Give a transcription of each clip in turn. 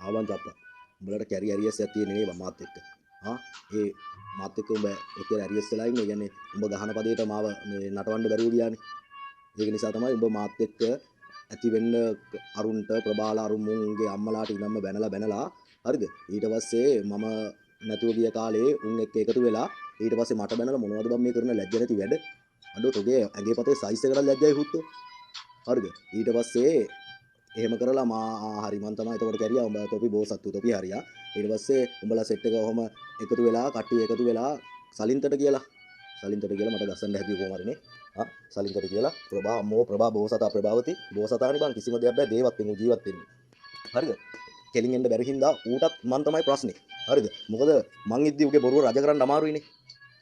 ආවන් අප්පා. උඹලට කැරි ඇරියස් එකක් තියෙන්නේ නේ මාත් එක්ක. ආ ඒ මාත් එක්ක උඹ ඔච්චර ඇරියස් වෙලා ඉන්නේ. කියන්නේ උඹ ගහන පදේට මාව මේ නටවන්න බැරුව ගියානේ. ඒක නිසා තමයි උඹ මාත් එක්ක ඇති වෙන්න අරුන්ට ප්‍රබාල අරුමුන්ගේ අම්මලාට ඉනම්ම බැනලා හරිද? ඊට පස්සේ මම නැතුව ගිය කාලේ උන් එක්ක එකතු වෙලා ඊට පස්සේ මට බැනලා මොනවද බම් මේ කරන ලැජ්ජ නැති වැඩ? අඩෝ තෝගේ ඇඟේ පතේ සයිස් එකට ලැජ්ජයි හුත්තෝ. හරිද? ඊට පස්සේ එහෙම කරලා හරි මං තමයි එතකොට කැරියා උඹ තොපි බෝසත්තු තොපි හරියා ඊට පස්සේ උඹලා සෙට් එක ඔහම එකතු වෙලා කට්ටිය එකතු වෙලා සලින්තට කියලා මට ගස්සන්න හැදුවේ කොහොම හරිනේ සලින්තට කියලා ප්‍රභා බෝසතා ප්‍රභාවති බෝසතානි බං කිසිම දෙයක් බෑ දේවත් වෙන ජීවත් වෙන්නේ හරිද කෙලින් එන්න බැරි හින්දා ඌටත් මං තමයි ප්‍රශ්නේ හරිද මොකද මං ඉද්දි උගේ බොරුව රජ කරන්න අමාරුයිනේ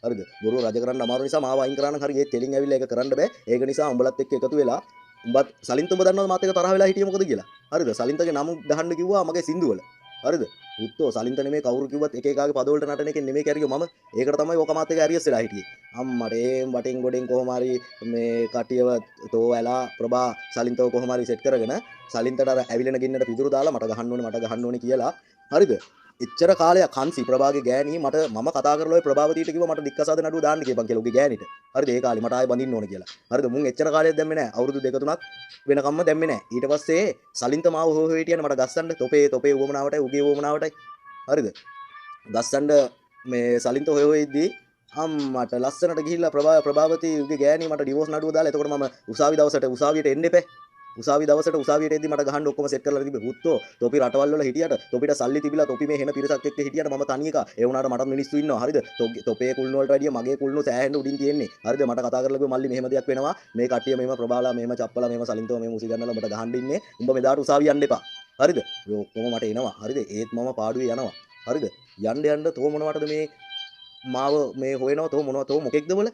හරිද බොරුව රජ කරන්න අමාරු නිසා මාව අයින් කරා නම් හරි ඒ කෙලින් ඇවිල්ලා ඒක කරන්න බෑ ඒක නිසා උඹලත් එක්ක එකතු වෙලා උඹත් සලින්ත උඹ දන්නවද මාත් එක්ක තරහ වෙලා හිටියේ මොකද කියලා හරිද සලින්තගේ නම ගහන්න කිව්වා මගේ සින්දු වල හරිද උත්තෝ සලින්ත නෙමේ කවුරු කිව්වත් එක එකාගේ පද වලට නටන එකෙන් නෙමේ කැරියෝ මම ඒකට තමයි ඕක මාත් එක්ක ඇරියස් වෙලා හිටියේ අම්මට වටෙන් ගොඩෙන් කොහොම හරි මේ කටියව තෝ ඇලා ප්‍රභා සලින්තව කොහොම හරි සෙට් කරගෙන සලින්තට අර ඇවිලෙන ගින්නට පිදුරු දාලා මට ගහන්න ඕනේ කියලා හරිද එච්චර කාලයක් කන්සි ප්‍රභාගේ ගෑණී මට මම කතා කරලා ඔය ප්‍රභාවතීට කිව්වා මට දික්කසාද නඩුව දාන්න කියපන් කියලා උගේ ගෑණිට හරිද ඒ කාලේ මට ආයෙ බඳින්න ඕනේ කියලා හරිද මුන් එච්චර කාලයක් දැම්මේ නැහැ අවුරුදු දෙක තුනක් වෙනකම්ම දැම්මේ නැහැ ඊට පස්සේ සලින්ත මාව හොය හිටියනේ මට ගස්සන්න තොපේ වොමනාවටයි උගේ වොමනාවටයි හරිද ගස්සන්න මේ සලින්ත හොය ඉද්දී අම්මට ලස්සනට ගිහිල්ලා ප්‍රභාවතී උගේ ගෑණී මට ඩිවෝස් නඩුව දාලා එතකොට මම උසාවි දවසට උසාවියට එන්න එපේ උසාවියට එද්දි මට ගහන්න ඔක්කොම සෙට් කරලා තිබ්බේ හුත්තෝ තොපි රටවල් වල හිටියට තොපිට සල්ලි තිබිලා තොපි මේ හෙන පිරසක් එක්ක හිටියට මම තනි එක ඒ වුණාට මටත් මිනිස්සු ඉන්නවා හරිද තොපේ කුල්න වලට වැඩිය මගේ කුල්න සෑහෙන්න උඩින් තියෙන්නේ හරිද මට කතා කරලා කිව්වා මල්ලි මෙහෙම දෙයක් වෙනවා මේ කට්ටිය මෙහෙම ප්‍රබාලා මෙහෙම චප්පලා මෙහෙම සලින්තව මෙහෙම උසි ගන්නලා මට ගහන්න ඉන්නේ උඹ මෙදාට උසාවිය යන්න එපා හරිද ඔය ඔක්කොම මට එනවා හරිද ඒත් මම පාඩුවේ යනවා හරිද යන්න තෝ මොනවටද මේ මාව මේ හොයනවා තෝ මොකෙක්ද බල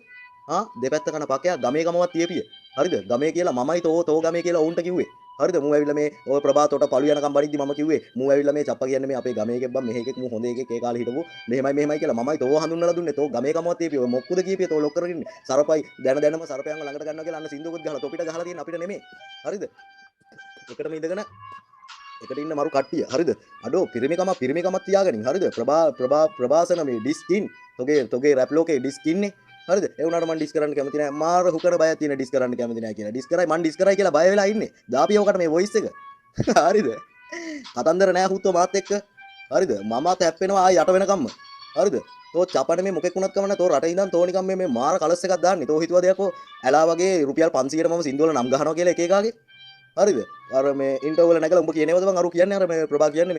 දෙපැත්ත කන පකයා ගමේ ගමවත් තියපිය හරිද ගමේ කියලා මමයි තෝ ගමේ කියලා උන්ට කිව්වේ හරිද මූ ඇවිල්ලා මේ ඔය ප්‍රභාතෝට පළු යනකම් බඩිද්දි මම කිව්වේ මූ ඇවිල්ලා මේ චප්පා කියන්නේ මේ අපේ ගමේ එකෙක් බම් මෙහෙ එකෙක් මූ හොඳ එකෙක් ඒ කාලේ හිටපු මෙහෙමයි කියලා මමයි තෝ හඳුන්වලා දුන්නේ තෝ ගමේ කමවත් තියපිය ඔය මොක්කුද කියපිය තෝ ලොක් කරගෙන ඉන්නේ සරපයි දැනම සරපයන්ව ළඟට ගන්නවා කියලා අන්න සින්දුවකුත් ගහලා තොපිට ගහලා තියෙන අපිට නෙමෙයි හරිද එකටම ඉඳගෙන එකට ඉන්න මරු කට්ටිය හරිද අඩෝ පිරිමිකමක් තියාගනින් හරිද ප්‍රභාසන මේ ඩිස්කින් තොගේ රැප් ලෝකේ ඩිස්කින්නේ හරිද ඒ වුණාට මම ඩිස් කරන්න කැමති නැහැ මාර හුකර බය තියෙන ඩිස් කරන්න කැමති නැහැ කියලා ඩිස් කරයි මම ඩිස් කරයි කියලා බය වෙලා ඉන්නේ දාපියෝකට මේ වොයිස් එක හරිද කතන්දර නෑ හුත්තෝ මාත් එක්ක හරිද මමත් හැප්පෙනවා ආය යට වෙනකම්ම හරිද තෝ චපනේ මේ මොකෙක් වුණත් කමන්න තෝ රටේ ඉඳන් තෝ නිකන් මේ මාර කලස් එකක් දාන්නේ තෝ හිතුවා දෙයක්ෝ ඇලා වගේ රුපියල් 500ට මම සින්දුවල නම් ගහනවා කියලා එක එකාගේ හරිද අර මේ ඉන්ටර්වල් නැගලා උඹ කියනේවද මං අරු කියන්නේ අර මේ ප්‍රභා කියන්නේ